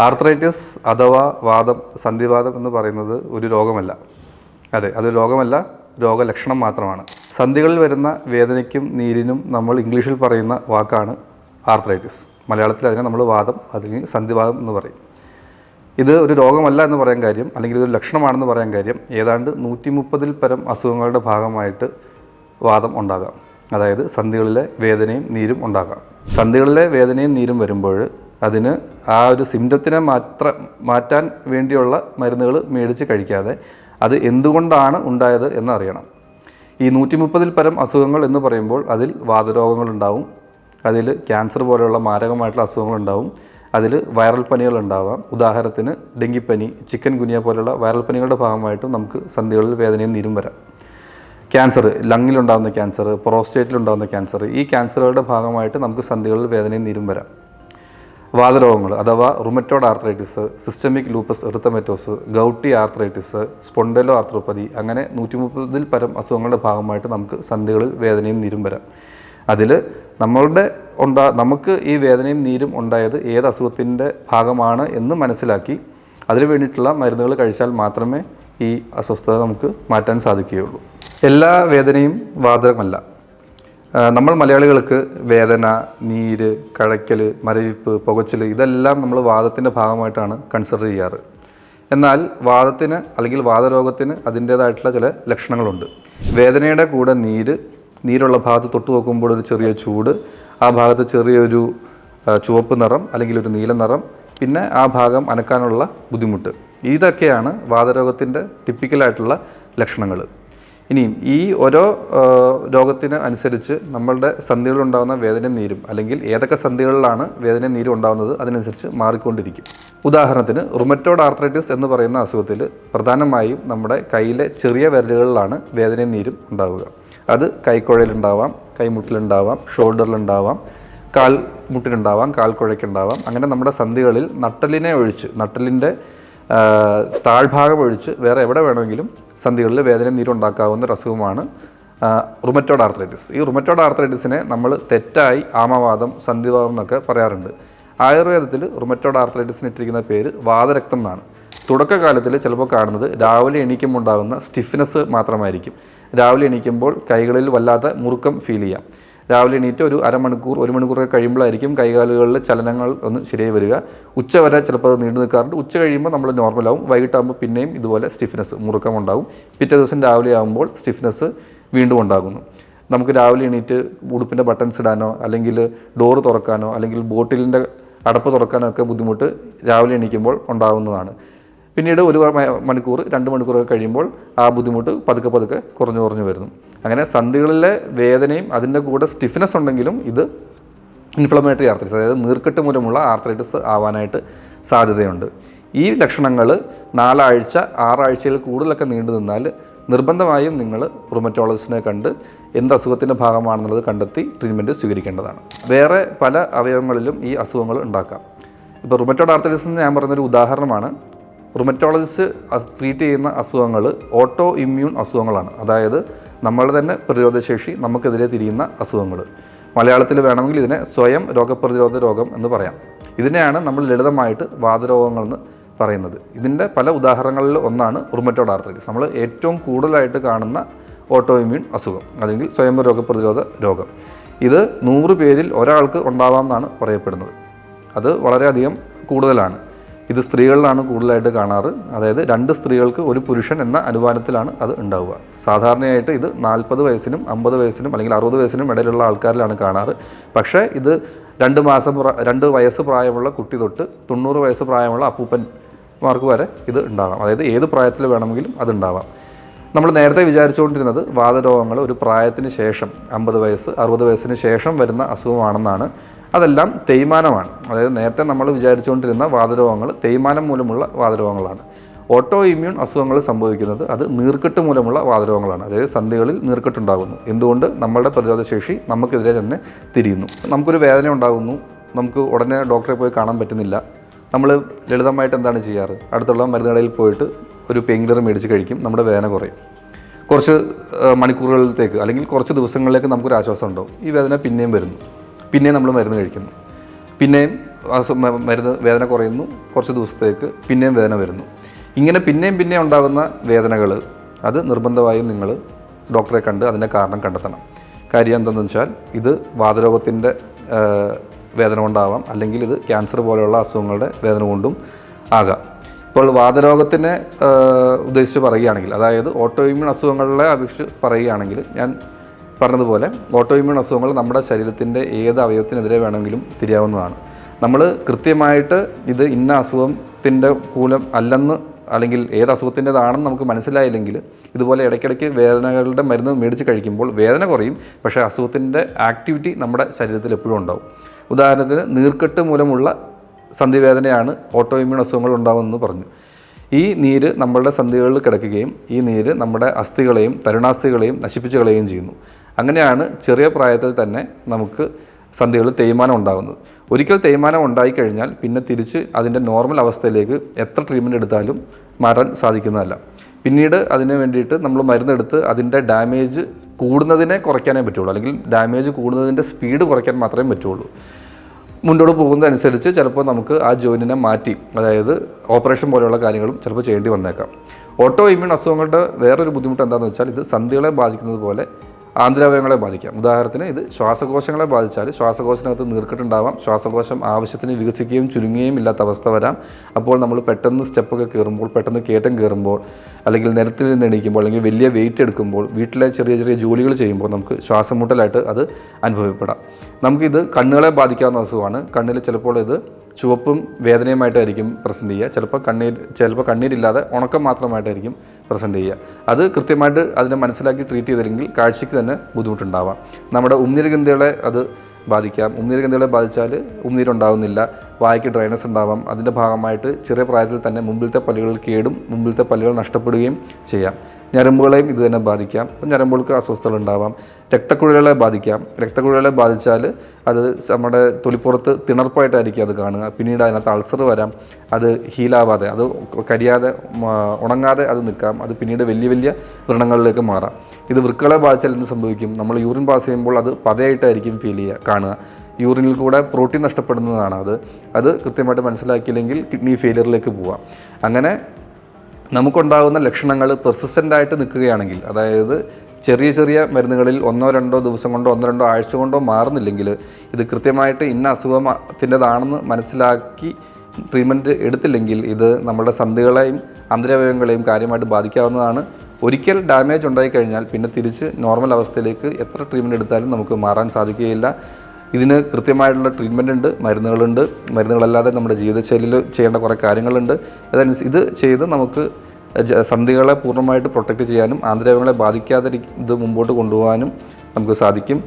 Arthritis അഥവാ വാദം, സന്ധിവാദം എന്ന് പറയുന്നത് ഒരു രോഗമല്ല. അതെ, അതൊരു രോഗമല്ല, രോഗലക്ഷണം മാത്രമാണ്. സന്ധികളിൽ വരുന്ന വേദനയ്ക്കും നീരിനും നമ്മൾ ഇംഗ്ലീഷിൽ പറയുന്ന വാക്കാണ് ആർത്രൈറ്റിസ്. മലയാളത്തിൽ അതിനെ നമ്മൾ വാദം, അല്ലെങ്കിൽ സന്ധിവാദം എന്ന് പറയും. ഇത് ഒരു രോഗമല്ല എന്ന് പറയാൻ കാര്യം, അല്ലെങ്കിൽ ഇതൊരു ലക്ഷണമാണെന്ന് പറയാൻ കാര്യം, ഏതാണ്ട് 130-ൽ പരം അസുഖങ്ങളുടെ ഭാഗമായിട്ട് വാദം ഉണ്ടാകാം. അതായത് സന്ധികളിലെ വേദനയും നീരും ഉണ്ടാകാം. സന്ധികളിലെ വേദനയും നീരും വരുമ്പോൾ അതിന് ആ ഒരു സിംറ്റത്തിനെ മാറ്റാൻ വേണ്ടിയുള്ള മരുന്നുകൾ മേടിച്ച് കഴിക്കാതെ അത് എന്തുകൊണ്ടാണ് ഉണ്ടായത് എന്നറിയണം. ഈ 130-ൽ പരം അസുഖങ്ങൾ എന്ന് പറയുമ്പോൾ അതിൽ വാതരോഗങ്ങളുണ്ടാവും, അതിൽ ക്യാൻസർ പോലെയുള്ള മാരകമായിട്ടുള്ള അസുഖങ്ങളുണ്ടാവും, അതിൽ വൈറൽ പനികളുണ്ടാവാം. ഉദാഹരണത്തിന് ഡെങ്കിപ്പനി, ചിക്കൻ ഗുനിയ പോലുള്ള വൈറൽ പനികളുടെ ഭാഗമായിട്ടും നമുക്ക് സന്ധികളിൽ വേദനയും നീരും വരാം. ക്യാൻസർ, ലങ്ങിലുണ്ടാകുന്ന ക്യാൻസർ, പ്രോസ്റ്റേറ്റിലുണ്ടാകുന്ന ക്യാൻസർ, ഈ ക്യാൻസറുകളുടെ ഭാഗമായിട്ട് നമുക്ക് സന്ധികളിൽ വേദനയും നീരും വരാം. വാതരോഗങ്ങൾ അഥവാ rheumatoid arthritis, systemic lupus erythematosus, gouty arthritis, spondyloarthropathy, അങ്ങനെ 130-ൽ പരം അസുഖങ്ങളുടെ ഭാഗമായിട്ട് നമുക്ക് സന്ധികളിൽ വേദനയും നീരും വരാം. അതിൽ നമുക്ക് ഈ വേദനയും നീരും ഉണ്ടായത് ഏത് അസുഖത്തിൻ്റെ ഭാഗമാണ് എന്ന് മനസ്സിലാക്കി അതിന് വേണ്ടിയിട്ടുള്ള മരുന്നുകൾ കഴിച്ചാൽ മാത്രമേ ഈ അസ്വസ്ഥത നമുക്ക് മാറ്റാൻ സാധിക്കുകയുള്ളൂ. എല്ലാ വേദനയും വാതകമല്ല. നമ്മൾ മലയാളികൾക്ക് വേദന, നീര്, കഴയ്ക്കൽ, മരവിപ്പ്, പുകച്ചിൽ ഇതെല്ലാം നമ്മൾ വാദത്തിൻ്റെ ഭാഗമായിട്ടാണ് കൺസിഡർ ചെയ്യാറ്. എന്നാൽ വാദത്തിന് അല്ലെങ്കിൽ വാതരോഗത്തിന് അതിൻ്റേതായിട്ടുള്ള ചില ലക്ഷണങ്ങളുണ്ട്. വേദനയുടെ കൂടെ നീരുള്ള ഭാഗത്ത് തൊട്ട് നോക്കുമ്പോൾ ഒരു ചെറിയ ചൂട്, ആ ഭാഗത്ത് ചെറിയൊരു ചുവപ്പ് നിറം അല്ലെങ്കിൽ ഒരു നീല നിറം, പിന്നെ ആ ഭാഗം അനക്കാനുള്ള ബുദ്ധിമുട്ട്, ഇതൊക്കെയാണ് വാതരോഗത്തിൻ്റെ ടിപ്പിക്കലായിട്ടുള്ള ലക്ഷണങ്ങൾ. ഇനിയും ഈ ഓരോ രോഗത്തിന് അനുസരിച്ച് നമ്മളുടെ സന്ധികളിലുണ്ടാകുന്ന വേദനയും നീരും, അല്ലെങ്കിൽ ഏതൊക്കെ സന്ധികളിലാണ് വേദനയും നീരും ഉണ്ടാകുന്നത് അതിനനുസരിച്ച് മാറിക്കൊണ്ടിരിക്കും. ഉദാഹരണത്തിന് റുമറ്റോയ്ഡ് ആർത്രൈറ്റിസ് എന്ന് പറയുന്ന അസുഖത്തിൽ പ്രധാനമായും നമ്മുടെ കയ്യിലെ ചെറിയ വിരലുകളിലാണ് വേദനയും നീരും ഉണ്ടാവുക. അത് കൈക്കുഴയിലുണ്ടാവാം, കൈമുട്ടിലുണ്ടാവാം, ഷോൾഡറിലുണ്ടാവാം, കാൽമുട്ടിലുണ്ടാവാം, കാൽക്കുഴയ്ക്കുണ്ടാവാം. അങ്ങനെ നമ്മുടെ സന്ധികളിൽ നട്ടലിൻ്റെ താഴ്ഭാഗം ഒഴിച്ച് വേറെ എവിടെ വേണമെങ്കിലും സന്ധികളിൽ വേദന നീരുണ്ടാക്കാവുന്ന ഒരു അസുഖമാണ് റുമറ്റോയ്ഡ് ആർത്രൈറ്റിസ്. ഈ റുമറ്റോയ്ഡ് ആർത്രൈറ്റിസിനെ നമ്മൾ തെറ്റായി ആമവാദം, സന്ധിവാദം എന്നൊക്കെ പറയാറുണ്ട്. ആയുർവേദത്തിൽ റുമറ്റോയ്ഡ് ആർത്രൈറ്റിസിന് ഇട്ടിരിക്കുന്ന പേര് വാതരക്തം എന്നാണ്. തുടക്കകാലത്തിൽ ചിലപ്പോൾ കാണുന്നത് രാവിലെ എണീക്കുമ്പോൾ ഉണ്ടാകുന്ന സ്റ്റിഫ്നെസ് മാത്രമായിരിക്കും. രാവിലെ എണീക്കുമ്പോൾ കൈകളിൽ വല്ലാത്ത മുറുക്കം ഫീൽ ചെയ്യാം. രാവിലെ എണീറ്റ് ഒരു അരമണിക്കൂർ 1 മണിക്കൂറൊക്കെ കഴിയുമ്പോഴായിരിക്കും കൈകാലുകളിലെ ചലനങ്ങൾ ഒന്ന് ശരിയായി വരിക. ഉച്ച വരെ ചിലപ്പോൾ അത് നീണ്ടു നിൽക്കാറുണ്ട്. ഉച്ച കഴിയുമ്പോൾ നമ്മൾ നോർമലാവും. വൈകിട്ടാകുമ്പോൾ പിന്നെയും ഇതുപോലെ സ്റ്റിഫ്നെസ്, മുറുക്കം ഉണ്ടാകും. പിറ്റേ ദിവസം രാവിലെ ആകുമ്പോൾ സ്റ്റിഫ്നെസ് വീണ്ടും ഉണ്ടാകുന്നു. നമുക്ക് രാവിലെ എണീറ്റ് ഉടുപ്പിൻ്റെ ബട്ടൺസ് ഇടാനോ, അല്ലെങ്കിൽ ഡോറ് തുറക്കാനോ, അല്ലെങ്കിൽ ബോട്ടിലിൻ്റെ അടപ്പ് തുറക്കാനോ ഒക്കെ ബുദ്ധിമുട്ട് രാവിലെ എണീക്കുമ്പോൾ ഉണ്ടാകുന്നതാണ്. പിന്നീട് 1 മണിക്കൂർ 2 മണിക്കൂറൊക്കെ കഴിയുമ്പോൾ ആ ബുദ്ധിമുട്ട് പതുക്കെ കുറഞ്ഞു വരുന്നു. അങ്ങനെ സന്ധികളിലെ വേദനയും അതിൻ്റെ കൂടെ സ്റ്റിഫ്നെസ് ഉണ്ടെങ്കിലും ഇത് ഇൻഫ്ലമേറ്ററി ആർത്രൈറ്റിസ്, അതായത് നീർക്കെട്ട് മൂലമുള്ള ആർത്രൈറ്റിസ് ആവാനായിട്ട് സാധ്യതയുണ്ട്. ഈ ലക്ഷണങ്ങൾ 4 ആഴ്ച 6 ആഴ്ചയിൽ കൂടുതലൊക്കെ നീണ്ടു നിന്നാൽ നിർബന്ധമായും നിങ്ങൾ റുമറ്റോളജിസ്റ്റിനെ കണ്ട് എന്ത് അസുഖത്തിൻ്റെ ഭാഗമാണെന്നുള്ളത് കണ്ടെത്തി ട്രീറ്റ്മെൻറ്റ് സ്വീകരിക്കേണ്ടതാണ്. വേറെ പല അവയവങ്ങളിലും ഈ അസുഖങ്ങൾ ഉണ്ടാക്കാം. ഇപ്പോൾ റുമറ്റോയ്ഡ് ആർത്രൈറ്റിസ് എന്ന് ഞാൻ പറഞ്ഞൊരു ഉദാഹരണമാണ്. റുമറ്റോളജിസ്റ്റ് ട്രീറ്റ് ചെയ്യുന്ന അസുഖങ്ങൾ ഓട്ടോ ഇമ്മ്യൂൺ അസുഖങ്ങളാണ്. അതായത് നമ്മൾ തന്നെ പ്രതിരോധശേഷി നമുക്കെതിരെ തിരിയുന്ന അസുഖങ്ങൾ. മലയാളത്തിൽ വേണമെങ്കിൽ ഇതിനെ സ്വയം രോഗപ്രതിരോധ രോഗം എന്ന് പറയാം. ഇതിനെയാണ് നമ്മൾ ലളിതമായിട്ട് വാതരോഗങ്ങളെന്ന് പറയുന്നത്. ഇതിൻ്റെ പല ഉദാഹരണങ്ങളിൽ ഒന്നാണ് റുമറ്റോയ്ഡ് ആർത്രൈറ്റിസ്. നമ്മൾ ഏറ്റവും കൂടുതലായിട്ട് കാണുന്ന ഓട്ടോ ഇമ്മ്യൂൺ അസുഖം അല്ലെങ്കിൽ സ്വയം രോഗപ്രതിരോധ രോഗം. ഇത് 100 പേരിൽ ഒരാൾക്ക് ഉണ്ടാവാമെന്നാണ് പറയപ്പെടുന്നത്. അത് വളരെയധികം കൂടുതലാണ്. ഇത് സ്ത്രീകളിലാണ് കൂടുതലായിട്ട് കാണാറ്. അതായത് 2 സ്ത്രീകൾക്ക് 1 പുരുഷൻ എന്ന അനുപാതത്തിലാണ് അത് ഉണ്ടാവുക. സാധാരണയായിട്ട് ഇത് 40 വയസ്സിനും 50 വയസ്സിനും അല്ലെങ്കിൽ 60 വയസ്സിനും ഇടയിലുള്ള ആൾക്കാരിലാണ് കാണാറ്. പക്ഷേ ഇത് 2 വയസ്സ് പ്രായമുള്ള കുട്ടി തൊട്ട് 90 വയസ്സ് പ്രായമുള്ള അപ്പൂപ്പന്മാർക്ക് വരെ ഇത് ഉണ്ടാകാം. അതായത് ഏത് പ്രായത്തിൽ വേണമെങ്കിലും അതുണ്ടാവാം. നമ്മൾ നേരത്തെ വിചാരിച്ചുകൊണ്ടിരുന്നത് വാതരോഗങ്ങൾ ഒരു പ്രായത്തിന് ശേഷം 50 വയസ്സ് 60 വയസ്സിന് ശേഷം വരുന്ന അസുഖമാണെന്നാണ്. അതെല്ലാം തേയ്മാനമാണ്. അതായത് നേരത്തെ നമ്മൾ വിചാരിച്ചുകൊണ്ടിരുന്ന വാതരോഗങ്ങൾ തേയ്മാനം മൂലമുള്ള വാതരോഗങ്ങളാണ്. ഓട്ടോ ഇമ്മ്യൂൺ അസുഖങ്ങൾ സംഭവിക്കുന്നത് അത് നീർക്കെട്ട് മൂലമുള്ള വാതരോഗങ്ങളാണ്. അതായത് സന്ധികളിൽ നീർക്കെട്ടുണ്ടാകുന്നു. എന്തുകൊണ്ട്? നമ്മളുടെ പ്രതിരോധശേഷി നമുക്കെതിരെ തന്നെ തിരിയുന്നു. നമുക്കൊരു വേദന ഉണ്ടാകുന്നു, നമുക്ക് ഉടനെ ഡോക്ടറെ പോയി കാണാൻ പറ്റുന്നില്ല. നമ്മൾ ലളിതമായിട്ട് എന്താണ് ചെയ്യാറ്? അടുത്തുള്ള മരുന്ന് കടയിൽ പോയിട്ട് ഒരു പെയിൻ കില്ലർ മേടിച്ച് കഴിക്കും. നമ്മുടെ വേദന കുറയും. കുറച്ച് മണിക്കൂറുകളിലേക്ക് അല്ലെങ്കിൽ കുറച്ച് ദിവസങ്ങളിലേക്ക് നമുക്കൊരു ആശ്വാസം ഉണ്ടാവും. ഈ വേദന പിന്നെയും വരുന്നു. പിന്നെയും നമ്മൾ മരുന്ന് കഴിക്കുന്നു. പിന്നെയും മരുന്ന് വേദന കുറയുന്നു, കുറച്ച് ദിവസത്തേക്ക് പിന്നെയും വേദന വരുന്നു. ഇങ്ങനെ പിന്നെയും ഉണ്ടാകുന്ന വേദനകൾ അത് നിർബന്ധമായും നിങ്ങൾ ഡോക്ടറെ കണ്ട് അതിൻ്റെ കാരണം കണ്ടെത്തണം. കാര്യം എന്താണെന്ന് വെച്ചാൽ ഇത് വാതരോഗത്തിൻ്റെ വേദന കൊണ്ടാവാം, അല്ലെങ്കിൽ ഇത് ക്യാൻസർ പോലെയുള്ള അസുഖങ്ങളുടെ വേദന കൊണ്ടും ആകാം. ഇപ്പോൾ വാതരോഗത്തിനെ ഉദ്ദേശിച്ച് പറയുകയാണെങ്കിൽ, അതായത് ഓട്ടോ ഇമ്മ്യൂൺ അസുഖങ്ങളെ അപേക്ഷിച്ച് പറയുകയാണെങ്കിൽ, ഞാൻ പറഞ്ഞതുപോലെ ഓട്ടോ ഇമ്മ്യൂൺ അസുഖങ്ങൾ നമ്മുടെ ശരീരത്തിൻ്റെ ഏത് അവയവത്തിനെതിരെ വേണമെങ്കിലും തിരിയാവുന്നതാണ്. നമ്മൾ കൃത്യമായിട്ട് ഇത് ഇന്ന അസുഖത്തിൻ്റെ മൂലം അല്ലെന്ന്, അല്ലെങ്കിൽ ഏത് അസുഖത്തിൻ്റെതാണെന്ന് നമുക്ക് മനസ്സിലായില്ലെങ്കിൽ ഇതുപോലെ ഇടയ്ക്കിടയ്ക്ക് വേദനകളുടെ മരുന്ന് മേടിച്ച് കഴിക്കുമ്പോൾ വേദന കുറയും, പക്ഷേ അസുഖത്തിൻ്റെ ആക്ടിവിറ്റി നമ്മുടെ ശരീരത്തിൽ എപ്പോഴും ഉണ്ടാവും. ഉദാഹരണത്തിന് നീർക്കെട്ട് മൂലമുള്ള സന്ധിവേദനയാണ് ഓട്ടോ ഇമ്മ്യൂൺ അസുഖങ്ങൾ ഉണ്ടാകുമെന്ന് പറഞ്ഞു. ഈ നീര് നമ്മളുടെ സന്ധികളിൽ കിടക്കുകയും ഈ നീര് നമ്മുടെ അസ്ഥികളെയും തരുണാസ്ഥികളെയും നശിപ്പിച്ച് കളയുകയും ചെയ്യുന്നു. അങ്ങനെയാണ് ചെറിയ പ്രായത്തിൽ തന്നെ നമുക്ക് സന്ധികളിൽ തേയ്മാനം ഉണ്ടാകുന്നത്. ഒരിക്കൽ തേയ്മാനം ഉണ്ടായിക്കഴിഞ്ഞാൽ പിന്നെ തിരിച്ച് അതിൻ്റെ നോർമൽ അവസ്ഥയിലേക്ക് എത്ര ട്രീറ്റ്മെൻറ്റ് എടുത്താലും മാറാൻ സാധിക്കുന്നതല്ല. പിന്നീട് അതിന് വേണ്ടിയിട്ട് നമ്മൾ മരുന്നെടുത്ത് അതിൻ്റെ ഡാമേജ് കൂടുന്നതിനെ കുറയ്ക്കാനേ പറ്റുള്ളൂ, അല്ലെങ്കിൽ ഡാമേജ് കൂടുന്നതിൻ്റെ സ്പീഡ് കുറയ്ക്കാൻ മാത്രമേ പറ്റുള്ളൂ. മുന്നോട്ട് പോകുന്നതനുസരിച്ച് ചിലപ്പോൾ നമുക്ക് ആ ജോയിൻറ്റിനെ മാറ്റി, അതായത് ഓപ്പറേഷൻ പോലെയുള്ള കാര്യങ്ങളും ചിലപ്പോൾ ചെയ്യേണ്ടി വന്നേക്കാം. ഓട്ടോ ഇമ്മ്യൂൺ അസുഖങ്ങളുടെ വേറൊരു ബുദ്ധിമുട്ട് എന്താണെന്ന് വെച്ചാൽ ഇത് സന്ധികളെ ബാധിക്കുന്നത് പോലെ ആന്തരാവയവങ്ങളെ ബാധിക്കാം. ഉദാഹരണത്തിന് ഇത് ശ്വാസകോശങ്ങളെ ബാധിച്ചാൽ ശ്വാസകോശത്തിനകത്ത് നീർക്കെട്ടുണ്ടാവാം, ശ്വാസകോശം ആവശ്യത്തിന് വികസിക്കുകയും ചുരുങ്ങുകയും ഇല്ലാത്ത അവസ്ഥ വരാം. അപ്പോൾ നമ്മൾ പെട്ടെന്ന് സ്റ്റെപ്പൊക്കെ കയറുമ്പോൾ, പെട്ടെന്ന് കയറ്റം കയറുമ്പോൾ, അല്ലെങ്കിൽ നിരത്തിൽ നിന്ന് എണീക്കുമ്പോൾ, അല്ലെങ്കിൽ വലിയ വെയിറ്റ് എടുക്കുമ്പോൾ, വീട്ടിലെ ചെറിയ ചെറിയ ജോലികൾ ചെയ്യുമ്പോൾ നമുക്ക് ശ്വാസം മുട്ടലായിട്ട് അത് അനുഭവപ്പെടാം. നമുക്കിത് കണ്ണുകളെ ബാധിക്കാവുന്ന അസുഖമാണ്. കണ്ണിൽ ചിലപ്പോൾ ഇത് ചുവപ്പും വേദനയുമായിട്ടായിരിക്കും പ്രസൻറ്റ് ചെയ്യുക. ചിലപ്പോൾ കണ്ണീരില്ലാതെ ഉണക്കം മാത്രമായിട്ടായിരിക്കും പ്രസൻറ്റ് ചെയ്യുക. അത് കൃത്യമായിട്ട് അതിനെ മനസ്സിലാക്കി ട്രീറ്റ് ചെയ്തില്ലെങ്കിൽ കാഴ്ചയ്ക്ക് തന്നെ ബുദ്ധിമുട്ടുണ്ടാവാം. നമ്മുടെ ഉമിനീർഗ്രന്ഥികളെ അത് ബാധിക്കാം. ഉമിനീർഗ്രന്ഥികളെ ബാധിച്ചാൽ ഉമിനീരുണ്ടാകുന്നില്ല, വായ്ക്ക് ഡ്രൈനസ് ഉണ്ടാവാം. അതിൻ്റെ ഭാഗമായിട്ട് ചെറിയ പ്രായത്തിൽ തന്നെ മുമ്പിലത്തെ പല്ലുകൾ കേടും മുമ്പിലത്തെ പല്ലുകൾ നഷ്ടപ്പെടുകയും ചെയ്യാം. ഞരമ്പുകളെയും ഇത് തന്നെ ബാധിക്കാം. അപ്പം ഞരമ്പുകൾക്ക് അസ്വസ്ഥതകൾ ഉണ്ടാവാം. രക്തക്കുഴലുകളെ ബാധിക്കാം. രക്തക്കുഴലുകളെ ബാധിച്ചാൽ അത് നമ്മുടെ തൊലിപ്പുറത്ത് തിണർപ്പായിട്ടായിരിക്കും അത് കാണുക. പിന്നീട് അതിനകത്ത് അൾസർ വരാം. അത് ഹീലാവാതെ, അത് കരിയാതെ, ഉണങ്ങാതെ അത് നിൽക്കാം. അത് പിന്നീട് വലിയ വലിയ വ്രണങ്ങളിലേക്ക് മാറാം. ഇത് വൃക്കകളെ ബാധിച്ചാൽ എന്ത് സംഭവിക്കും? നമ്മൾ യൂറിൻ പാസ് ചെയ്യുമ്പോൾ അത് പതയായിട്ടായിരിക്കും കാണുക. യൂറിനിൽ കൂടെ പ്രോട്ടീൻ നഷ്ടപ്പെടുന്നതാണ് അത് കൃത്യമായിട്ട് മനസ്സിലാക്കിയില്ലെങ്കിൽ കിഡ്നി ഫെയിലിയറിലേക്ക് പോവാം. അങ്ങനെ നമുക്കുണ്ടാകുന്ന ലക്ഷണങ്ങൾ പെർസിസ്റ്റൻ്റായിട്ട് നിൽക്കുകയാണെങ്കിൽ, അതായത് ചെറിയ ചെറിയ മരുന്നുകളിൽ 1-2 ദിവസം കൊണ്ടോ 1-2 ആഴ്ച കൊണ്ടോ മാറുന്നില്ലെങ്കിൽ ഇത് കൃത്യമായിട്ട് ഇന്ന അസുഖത്തിൻ്റെതാണെന്ന് മനസ്സിലാക്കി ട്രീറ്റ്മെൻറ്റ് എടുത്തില്ലെങ്കിൽ ഇത് നമ്മുടെ സന്ധികളെയും ആന്തരാവയവങ്ങളെയും കാര്യമായിട്ട് ബാധിക്കാവുന്നതാണ്. ഒരിക്കൽ ഡാമേജ് ഉണ്ടായിക്കഴിഞ്ഞാൽ പിന്നെ തിരിച്ച് നോർമൽ അവസ്ഥയിലേക്ക് എത്ര ട്രീറ്റ്മെൻറ്റ് എടുത്താലും നമുക്ക് മാറാൻ സാധിക്കുകയില്ല. ഇതിന് കൃത്യമായിട്ടുള്ള ട്രീറ്റ്മെൻ്റ് ഉണ്ട്, മരുന്നുകളുണ്ട്. മരുന്നുകളല്ലാതെ നമ്മുടെ ജീവിതശൈലിയിൽ ചെയ്യേണ്ട കുറേ കാര്യങ്ങളുണ്ട്. ഇത് ചെയ്ത് നമുക്ക് സന്ധികളെ പൂർണ്ണമായിട്ട് പ്രൊട്ടക്റ്റ് ചെയ്യാനും ആന്തരാവയവങ്ങളെ ബാധിക്കാതെ ഇത് മുമ്പോട്ട് കൊണ്ടുപോകാനും നമുക്ക് സാധിക്കും.